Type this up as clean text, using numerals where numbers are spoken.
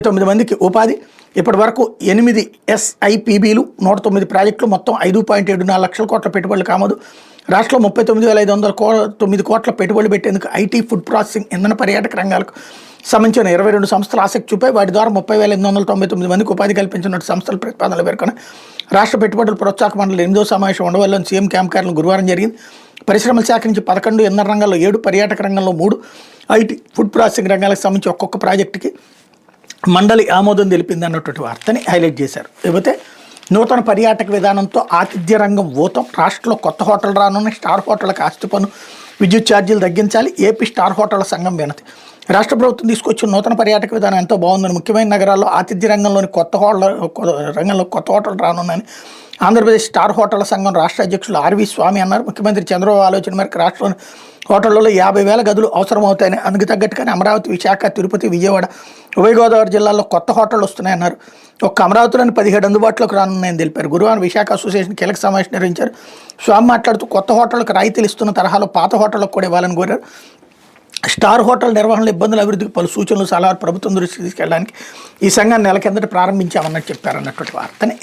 9 మందికి ఉపాధి. ఇప్పటి వరకు 8 SIPBలు 109 ప్రాజెక్టులు మొత్తం 5.74 లక్షల కోట్ల పెట్టుబడులకు ఆమోదు. రాష్ట్రంలో 39,509 కోట్ల పెట్టుబడులు పెట్టేందుకు ఐటీ, ఫుడ్ ప్రాసెసింగ్, ఇంధన, పర్యాటక రంగాలకు సంబంధించిన 22 సంస్థలు ఆసక్తి చూపాయి. వాటి ద్వారా 30,899 మందికి ఉపాధి కల్పించినట్టు సంస్థల ప్రతిపాదనలు పేర్కొన్నాయి. రాష్ట్ర పెట్టుబడుల ప్రోత్సాహక మండలి 8వ సమావేశం ఉండవల్లిలోని సీఎం క్యాంప్ కార్యాలయంలో గురువారం జరిగింది. పరిశ్రమల శాఖ నుంచి 11, ఇంధన రంగంలో 7, పర్యాటక రంగంలో 3, ఐటీ, ఫుడ్ ప్రాసెసింగ్ రంగాలకు సంబంధించి ఒక్కొక్క ప్రాజెక్టుకి మండలి ఆమోదం తెలిపింది అన్నటువంటి వార్తని హైలైట్ చేశారు. లేకపోతే నూతన పర్యాటక విధానంతో ఆతిథ్య రంగం ఊతం. రాష్ట్రంలో కొత్త హోటల్ రానున్నాయి. స్టార్ హోటళ్లకు ఆస్తి పన్ను, విద్యుత్ ఛార్జీలు తగ్గించాలి. ఏపీ స్టార్ హోటళ్ల సంఘం వినతి. రాష్ట్ర ప్రభుత్వం తీసుకొచ్చిన నూతన పర్యాటక విధానం ఎంతో బాగుందని, ముఖ్యమైన నగరాల్లో ఆతిథ్య రంగంలో కొత్త హోటల్ రానున్నాయని ఆంధ్రప్రదేశ్ స్టార్ హోటళ్ల సంఘం రాష్ట్ర అధ్యక్షులు ఆర్వి స్వామి అన్నారు. ముఖ్యమంత్రి చంద్రబాబు ఆలోచన మేరకు రాష్ట్రంలోని హోటళ్లలో 50,000 గదులు అవసరమవుతాయని, అందుకు తగ్గట్టుగానే అమరావతి, విశాఖ, తిరుపతి, విజయవాడ, ఉభయ గోదావరి జిల్లాల్లో కొత్త హోటళ్లు వస్తున్నాయన్నారు. ఒక్క అమరావతిలోని 17 అందుబాటులోకి రానున్నాయని తెలిపారు. గురువారం విశాఖ అసోసియేషన్ కీలక సమావేశం నిర్వహించారు. స్వామి మాట్లాడుతూ కొత్త హోటళ్లకు రాయితీలు ఇస్తున్న తరహాలో పాత హోటళ్లకు కూడా ఇవ్వాలని కోరారు. స్టార్ హోటల్ నిర్వహణలో ఇబ్బందుల అభివృద్ధికి పలు సూచనలు, సలహాలు ప్రభుత్వం దృష్టికి తీసుకెళ్ళడానికి ఈ సంఘాన్ని నెల కిందట ప్రారంభించామన్నట్టు చెప్పారన్నటువంటి వార్తని